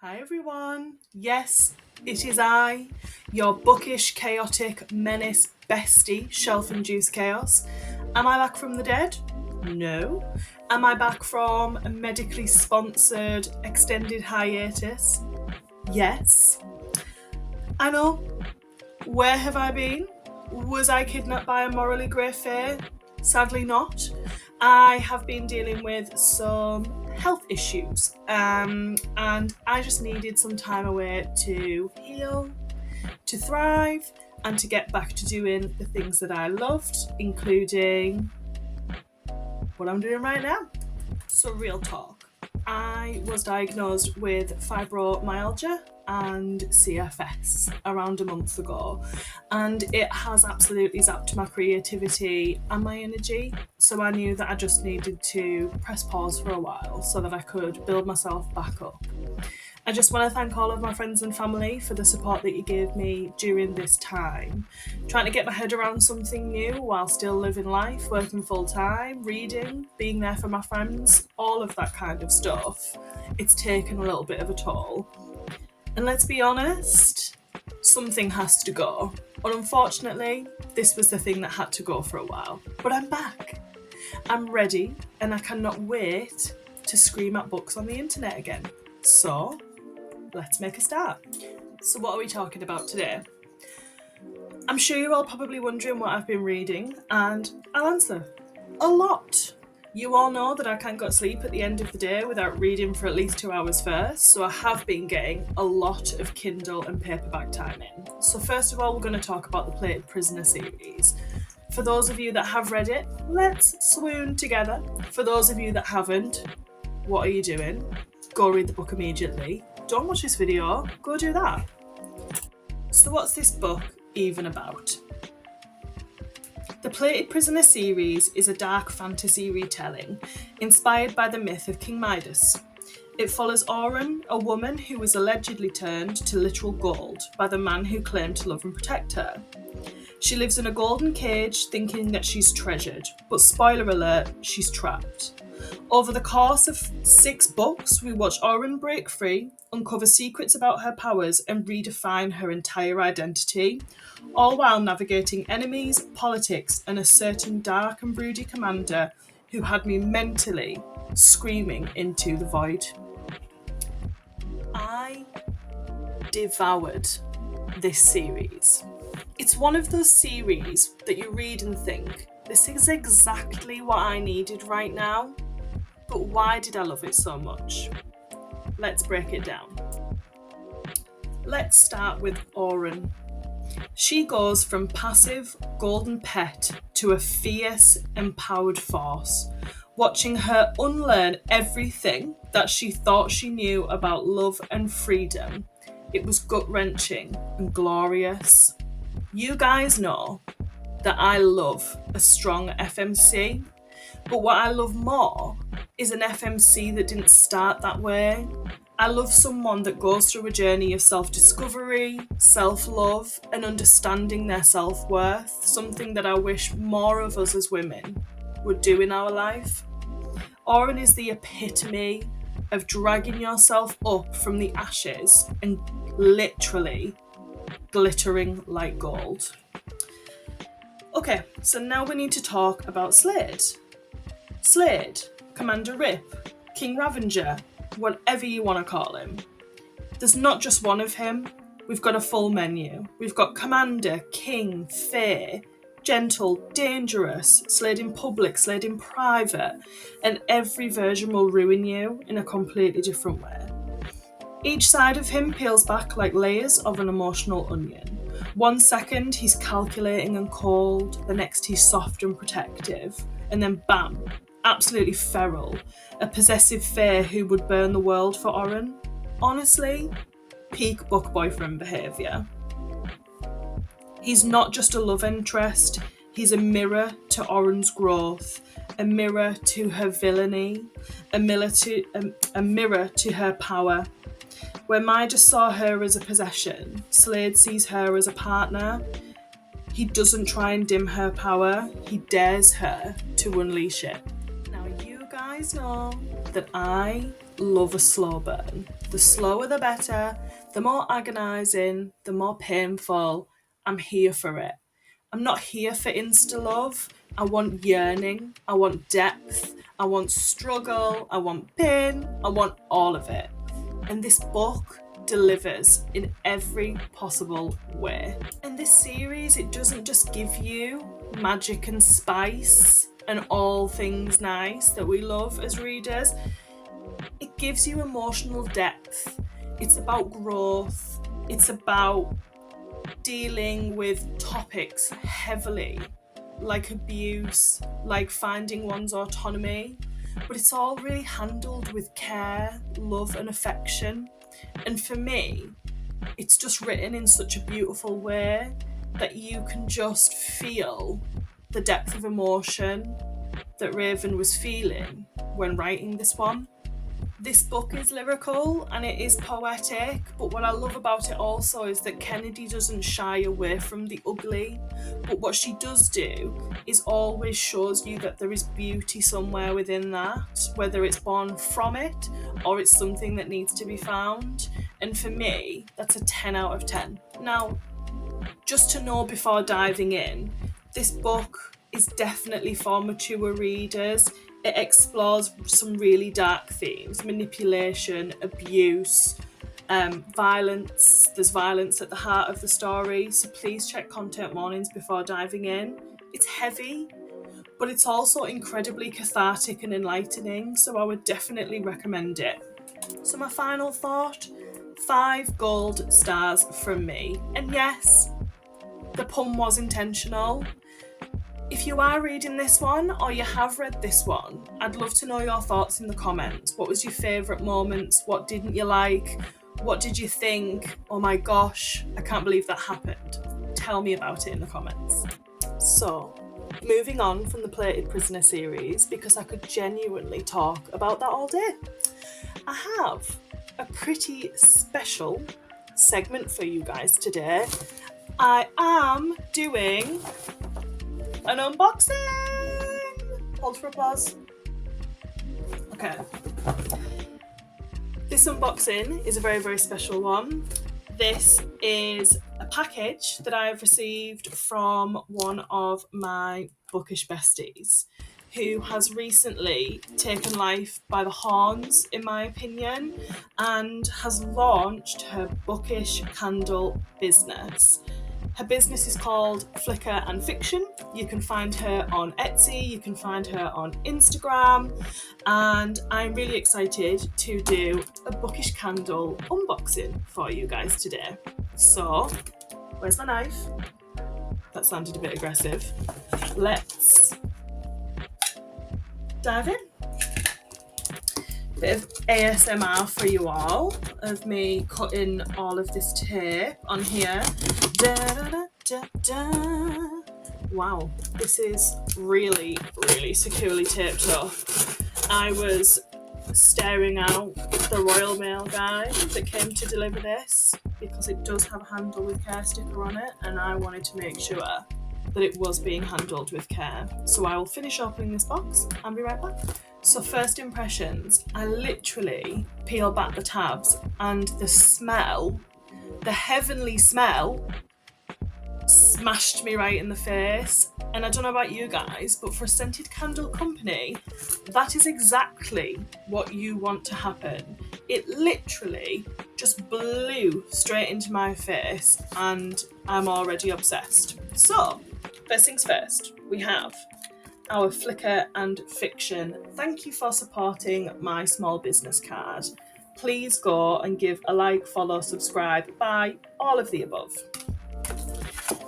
Hi everyone. Yes, it is I, your bookish, chaotic menace bestie, shelf-induced chaos. Am I back from the dead? No. Am I back from a medically sponsored extended hiatus? Yes. I know. Where have I been? Was I kidnapped by a morally grey fae? Sadly not. I have been dealing with some health issues and I just needed some time away to heal, to thrive, and to get back to doing the things that I loved, including what I'm doing right now. So, real talk. I was diagnosed with fibromyalgia and CFS around a month ago, and it has absolutely zapped my creativity and my energy. So I knew that I just needed to press pause for a while so that I could build myself back up. I just want to thank all of my friends and family for the support that you gave me during this time. Trying to get my head around something new while still living life, working full time, reading, being there for my friends, all of that kind of stuff. It's taken a little bit of a toll. And let's be honest, something has to go. But unfortunately, this was the thing that had to go for a while. But I'm back. I'm ready, and I cannot wait to scream at books on the internet again. So, let's make a start. So what are we talking about today? I'm sure you're all probably wondering what I've been reading, and I'll answer. A lot. You all know that I can't get sleep at the end of the day without reading for at least 2 hours first, so I have been getting a lot of Kindle and paperback time in. So first of all, we're going to talk about the Plated Prisoner series. For those of you that have read it, let's swoon together. For those of you that haven't, what are you doing? Go read the book immediately. Don't watch this video, go do that. So what's this book even about? The Plated Prisoner series is a dark fantasy retelling inspired by the myth of King Midas. It follows Auron, a woman who was allegedly turned to literal gold by the man who claimed to love and protect her. She lives in a golden cage thinking that she's treasured, but spoiler alert, she's trapped. Over the course of 6 books, we watch Auron break free, uncover secrets about her powers, and redefine her entire identity, all while navigating enemies, politics, and a certain dark and broody commander who had me mentally screaming into the void. I devoured this series. It's one of those series that you read and think, this is exactly what I needed right now. But why did I love it so much? Let's break it down. Let's start with Auron. She goes from passive golden pet to a fierce, empowered force, watching her unlearn everything that she thought she knew about love and freedom. It was gut-wrenching and glorious. You guys know that I love a strong FMC, but what I love more is an FMC that didn't start that way. I love someone that goes through a journey of self-discovery, self-love, and understanding their self-worth, something that I wish more of us as women would do in our life. Auron is the epitome of dragging yourself up from the ashes and literally glittering like gold. Okay, so now we need to talk about Slade. Slade, Commander Rip, King Ravenger, whatever you want to call him. There's not just one of him, we've got a full menu. We've got Commander, King, Fae, Gentle, Dangerous, Slade in public, Slade in private, and every version will ruin you in a completely different way. Each side of him peels back like layers of an emotional onion. 1 second he's calculating and cold, the next he's soft and protective, and then bam, absolutely feral, a possessive fae who would burn the world for Auron. Honestly, peak book boyfriend behaviour. He's not just a love interest, he's a mirror to Auron's growth, a mirror to her villainy, a mirror to her power. Where Midas saw her as a possession, Slade sees her as a partner. He doesn't try and dim her power, he dares her to unleash it. Now you guys know that I love a slow burn. The slower the better, the more agonising, the more painful. I'm here for it. I'm not here for insta love. I want yearning, I want depth, I want struggle, I want pain, I want all of it. And this book delivers in every possible way. In this series, it doesn't just give you magic and spice and all things nice that we love as readers. It gives you emotional depth. It's about growth. It's about dealing with topics heavily, like abuse, like finding one's autonomy, but it's all really handled with care, love and affection. And for me, it's just written in such a beautiful way that you can just feel the depth of emotion that Raven was feeling when writing this one. This book is lyrical and it is poetic, but what I love about it also is that Kennedy doesn't shy away from the ugly, but what she does do is always shows you that there is beauty somewhere within that, whether it's born from it or it's something that needs to be found. And for me, that's a 10 out of 10. Now, just to know before diving in, this book is definitely for mature readers. It explores some really dark themes: manipulation, abuse, violence. There's violence at the heart of the story, so please check content warnings before diving in. It's heavy, but it's also incredibly cathartic and enlightening, so I would definitely recommend it. So my final thought, 5 gold stars from me. And yes, the pun was intentional. If you are reading this one or you have read this one, I'd love to know your thoughts in the comments. What was your favourite moments? What didn't you like? What did you think? Oh my gosh, I can't believe that happened. Tell me about it in the comments. So, moving on from the Plated Prisoner series, because I could genuinely talk about that all day, I have a pretty special segment for you guys today. I am doing an unboxing! Hold for applause. Okay. This unboxing is a very, very special one. This is a package that I have received from one of my bookish besties, who has recently taken life by the horns, in my opinion, and has launched her bookish candle business. Her business is called Flicker and Fiction. You can find her on Etsy, you can find her on Instagram, and I'm really excited to do a bookish candle unboxing for you guys today. So, where's my knife? That sounded a bit aggressive. Let's dive in. Bit of ASMR for you all of me cutting all of this tape on here. Da, da, da, da, da. Wow, this is really, really securely taped up. I was staring out the Royal Mail guy that came to deliver this because it does have a handle with care sticker on it, and I wanted to make sure that it was being handled with care. So I will finish opening this box and be right back. So first impressions, I literally peel back the tabs and the smell, the heavenly smell, smashed me right in the face. And I don't know about you guys, but for a scented candle company, that is exactly what you want to happen. It literally just blew straight into my face and I'm already obsessed. So, first things first, we have our Flicker and Fiction. Thank you for supporting my small business card. Please go and give a like, follow, subscribe, buy, all of the above.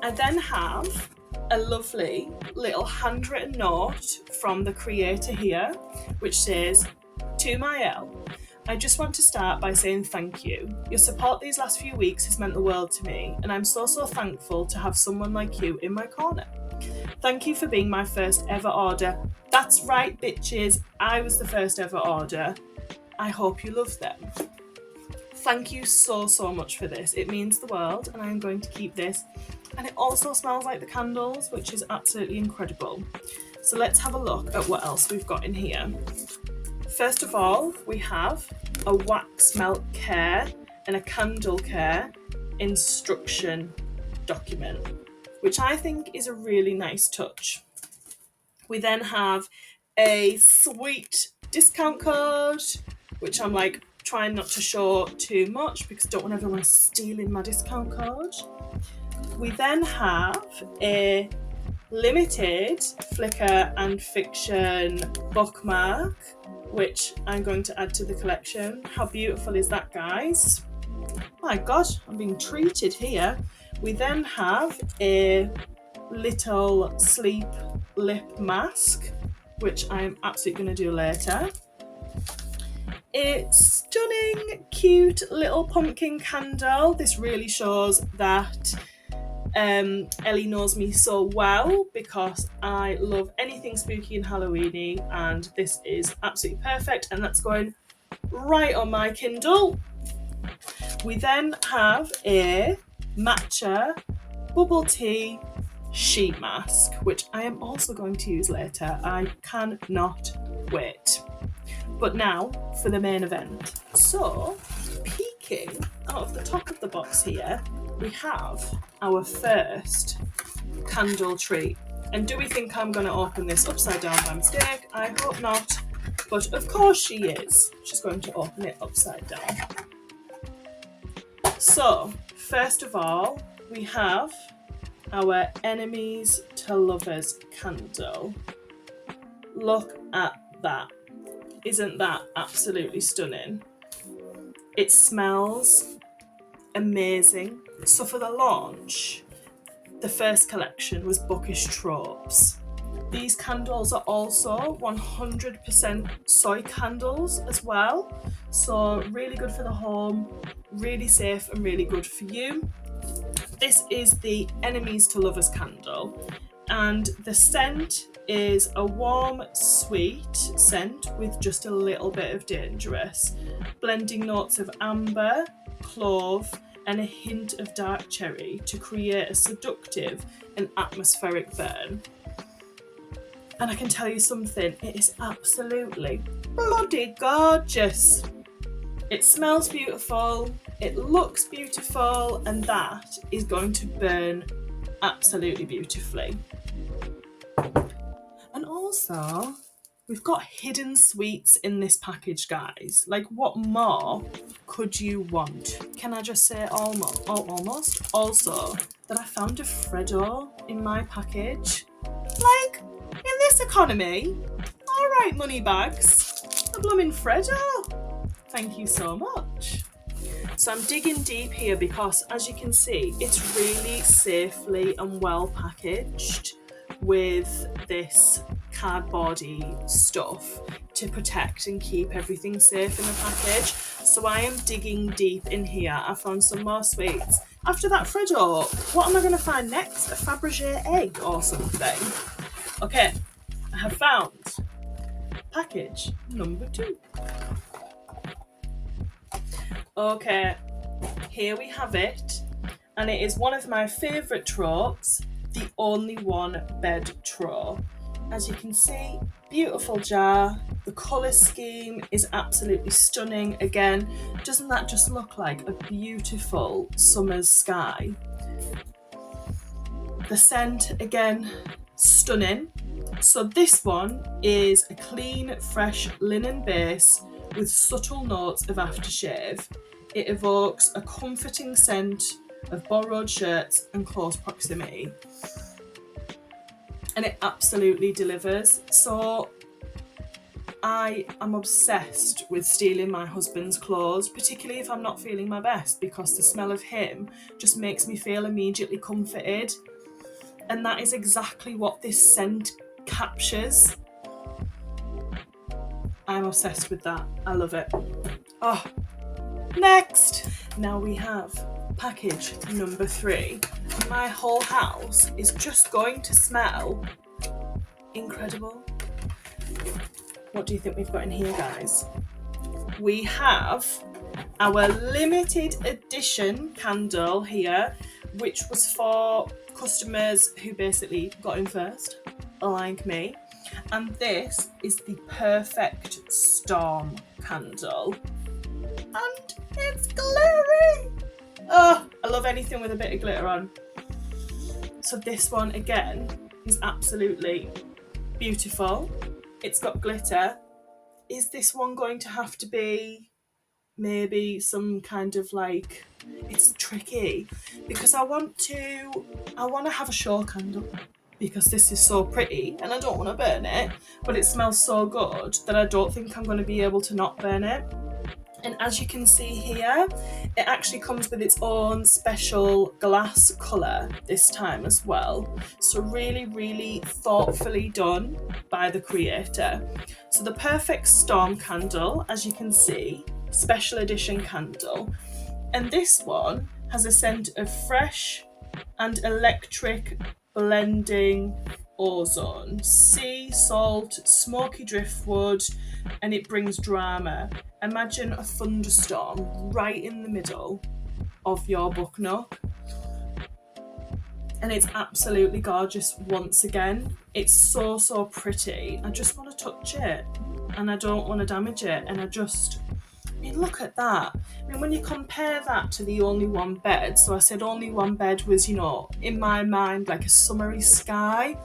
I then have a lovely little handwritten note from the creator here, which says, "To my Elle, I just want to start by saying thank you. Your support these last few weeks has meant the world to me, and I'm so thankful to have someone like you in my corner. Thank you for being my first ever order." That's right, bitches. I was the first ever order. I hope you love them. Thank you so much for this. It means the world, and I'm going to keep this. And it also smells like the candles, which is absolutely incredible. So let's have a look at what else we've got in here. First of all, we have a wax melt care and a candle care instruction document, which I think is a really nice touch. We then have a sweet discount code, which I'm like trying not to show too much because I don't want everyone stealing my discount code. We then have a limited Flickr and Fiction bookmark, which I'm going to add to the collection. How beautiful is that, guys? My God, I'm being treated here. We then have a little sleep lip mask, which I'm absolutely going to do later. A stunning, cute little pumpkin candle. This really shows that Ellie knows me so well because I love anything spooky and Halloweeny, and this is absolutely perfect, and that's going right on my Kindle. We then have a matcha bubble tea sheet mask, which I am also going to use later. I cannot wait. But now for the main event. So, peeking out of the top of the box here, we have our first candle treat. And do we think I'm going to open this upside down by mistake? I hope not. But of course she is. She's going to open it upside down. So, first of all, we have our enemies to lovers candle. Look at that. Isn't that absolutely stunning? It smells amazing. So for the launch, the first collection was Bookish Tropes. These candles are also 100% soy candles as well. So really good for the home, really safe and really good for you. This is the Enemies to Lovers candle, and the scent is a warm, sweet scent with just a little bit of dangerous, blending notes of amber, clove, and a hint of dark cherry to create a seductive and atmospheric burn. And I can tell you something, it is absolutely bloody gorgeous. It smells beautiful, it looks beautiful, and that is going to burn absolutely beautifully. And also, we've got hidden sweets in this package, guys. Like, what more could you want? Can I just say almost? Also, that I found a Freddo in my package. Like, in this economy, all right, money bags, a blooming Freddo. Thank you so much. So I'm digging deep here because, as you can see, it's really safely and well packaged with this cardboardy stuff to protect and keep everything safe in the package. So I am digging deep in here. I found some more sweets. After that Freddo, what am I going to find next? A Fabergé egg or something? Okay, I have found package number 2. Okay, here we have it, and it is one of my favourite tropes, the only one bed trope. As you can see, beautiful jar, the colour scheme is absolutely stunning. Again, doesn't that just look like a beautiful summer's sky? The scent, again, stunning. So this one is a clean, fresh linen base with subtle notes of aftershave. It evokes a comforting scent of borrowed shirts and close proximity. And it absolutely delivers. So I am obsessed with stealing my husband's clothes, particularly if I'm not feeling my best, because the smell of him just makes me feel immediately comforted. And that is exactly what this scent captures. I'm obsessed with that. I love it. Oh, next! Now we have package number 3. My whole house is just going to smell incredible. What do you think we've got in here, guys? We have our limited edition candle here, which was for customers who basically got in first, like me. And this is the Perfect Storm candle. And it's glittery! Oh, I love anything with a bit of glitter on. So this one, again, is absolutely beautiful. It's got glitter. Is this one going to have to be maybe some kind of like, it's tricky because I want to have a show candle because this is so pretty and I don't want to burn it, but it smells so good that I don't think I'm going to be able to not burn it. And as you can see here, it actually comes with its own special glass colour this time as well. So really, really thoughtfully done by the creator. So the Perfect Storm candle, as you can see, special edition candle. And this one has a scent of fresh and electric blending ozone, sea salt, smoky driftwood, and it brings drama. Imagine a thunderstorm right in the middle of your book nook. And it's absolutely gorgeous once again. It's so, so pretty. I just want to touch it and I don't want to damage it. And I mean, look at that. I mean, when you compare that to the Only One Bed, so I said Only One Bed was, you know, in my mind, like a summery sky.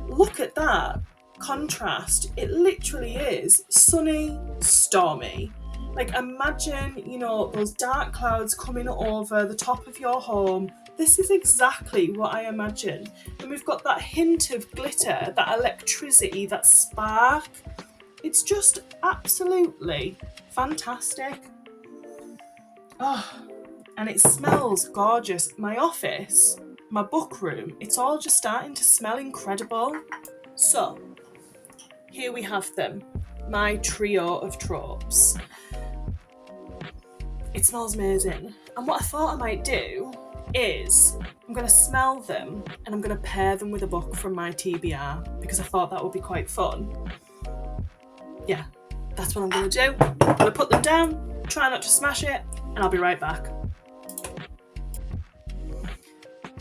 Look at that contrast. It literally is sunny, stormy. Like, imagine, you know, those dark clouds coming over the top of your home. This is exactly what I imagine. And we've got that hint of glitter, that electricity, that spark. It's just absolutely fantastic. Oh, and it smells gorgeous. My office, my book room, it's all just starting to smell incredible. So, here we have them, my trio of tropes. It smells amazing. And what I thought I might do is I'm going to smell them and I'm going to pair them with a book from my TBR because I thought that would be quite fun. Yeah, that's what I'm going to do. I'm going to put them down, try not to smash it, and I'll be right back.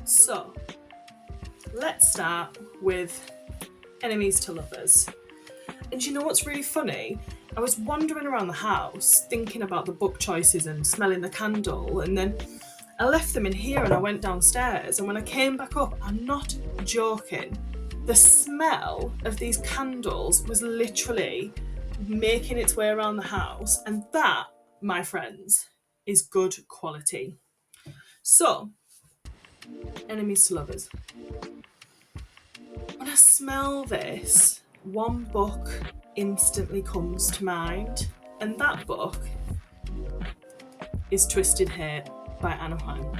So, let's start with enemies to lovers. And you know what's really funny? I was wandering around the house thinking about the book choices and smelling the candle, and then I left them in here and I went downstairs, and when I came back up, I'm not joking, the smell of these candles was literally making its way around the house, and that, my friends, is good quality. So, enemies to lovers. When I smell this, one book instantly comes to mind, and that book is Twisted Hate by Anna Huang.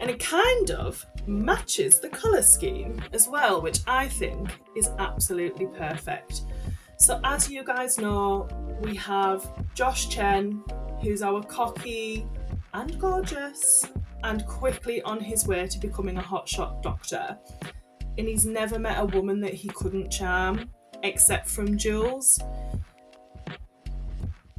And it kind of matches the colour scheme as well, which I think is absolutely perfect. So as you guys know, we have Josh Chen, who's our cocky and gorgeous and quickly on his way to becoming a hotshot doctor. And he's never met a woman that he couldn't charm, except from Jules.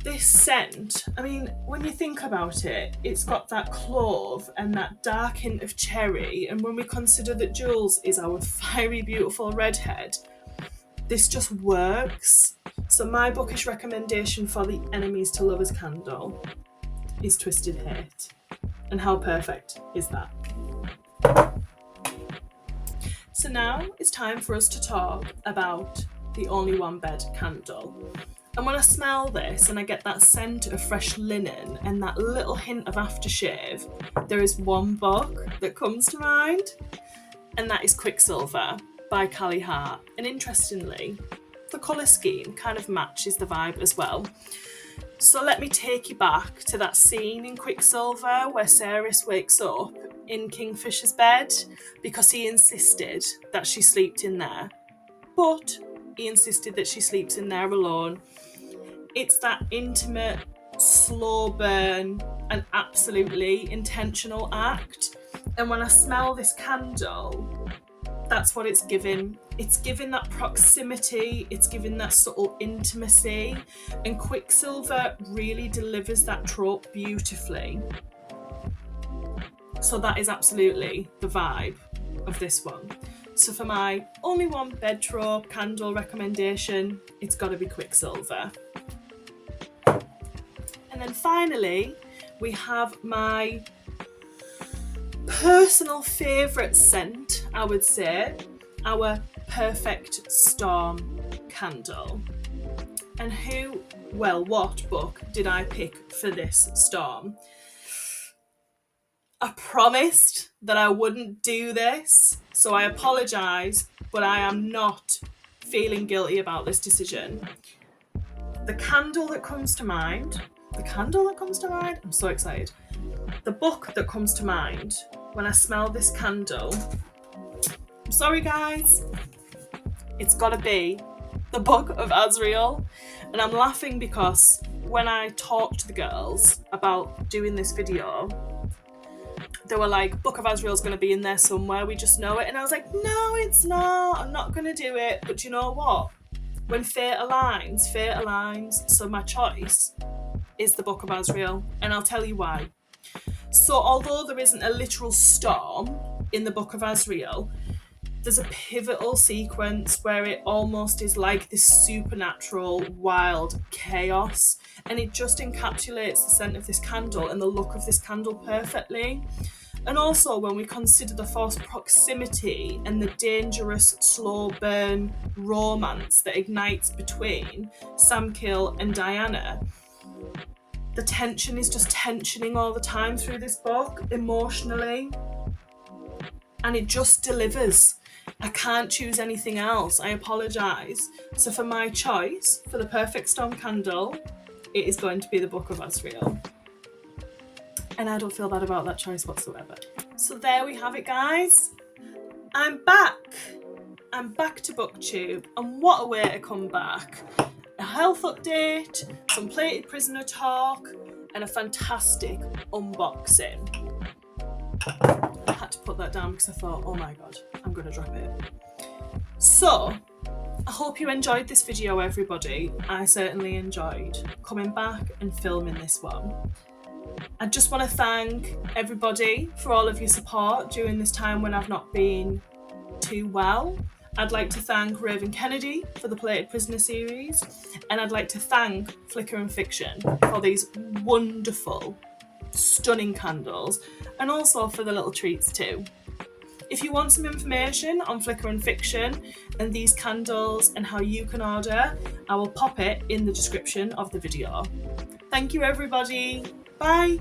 This scent, I mean, when you think about it, it's got that clove and that dark hint of cherry. And when we consider that Jules is our fiery, beautiful redhead, this just works. So my bookish recommendation for the enemies to lovers candle is Twisted Hate. And how perfect is that? So now it's time for us to talk about the Only One Bed candle. And when I smell this and I get that scent of fresh linen and that little hint of aftershave, there is one book that comes to mind, and that is Quicksilver by Callie Hart. And interestingly, the colour scheme kind of matches the vibe as well. So let me take you back to that scene in Quicksilver where Ceres wakes up in Kingfisher's bed because he insisted that she slept in there. But he insisted that she sleeps in there alone. It's that intimate, slow burn, and absolutely intentional act. And when I smell this candle, that's what it's giving. It's giving that proximity, it's giving that subtle intimacy, and Quicksilver really delivers that trope beautifully. So that is absolutely the vibe of this one. So for my only one bedrobe candle recommendation, it's got to be Quicksilver. And then finally, we have my personal favourite scent, I would say, our Perfect Storm candle. And what book did I pick for this storm? I promised that I wouldn't do this, so I apologise, but I am not feeling guilty about this decision. The candle that comes to mind, I'm so excited. The book that comes to mind when I smell this candle, I'm sorry guys, it's gotta be the Book of Azrael. And I'm laughing because when I talked to the girls about doing this video, they were like, Book of Azrael's going to be in there somewhere, we just know it. And I was like, no, it's not. I'm not going to do it. But you know what? When fate aligns. So my choice is the Book of Azrael. And I'll tell you why. So although there isn't a literal storm in the Book of Azrael, there's a pivotal sequence where it almost is like this supernatural, wild chaos. And it just encapsulates the scent of this candle and the look of this candle perfectly. And also when we consider the forced proximity and the dangerous slow burn romance that ignites between Samkiel and Diana, the tension is just tensioning all the time through this book, emotionally. And it just delivers. I can't choose anything else. I apologise. So for my choice, for the Perfect Storm candle, it is going to be the Book of Azrael. And I don't feel bad about that choice whatsoever. So there we have it, guys. I'm back. I'm back to BookTube. And what a way to come back. A health update, some Plated Prisoner talk, and a fantastic unboxing. I had to put that down because I thought, oh my god, I'm going to drop it. So, I hope you enjoyed this video, everybody. I certainly enjoyed coming back and filming this one. I just want to thank everybody for all of your support during this time when I've not been too well. I'd like to thank Raven Kennedy for the Plated Prisoner series, and I'd like to thank Flicker and Fiction for these wonderful, stunning candles, and also for the little treats too. If you want some information on Flicker and Fiction and these candles and how you can order, I will pop it in the description of the video. Thank you, everybody. Bye.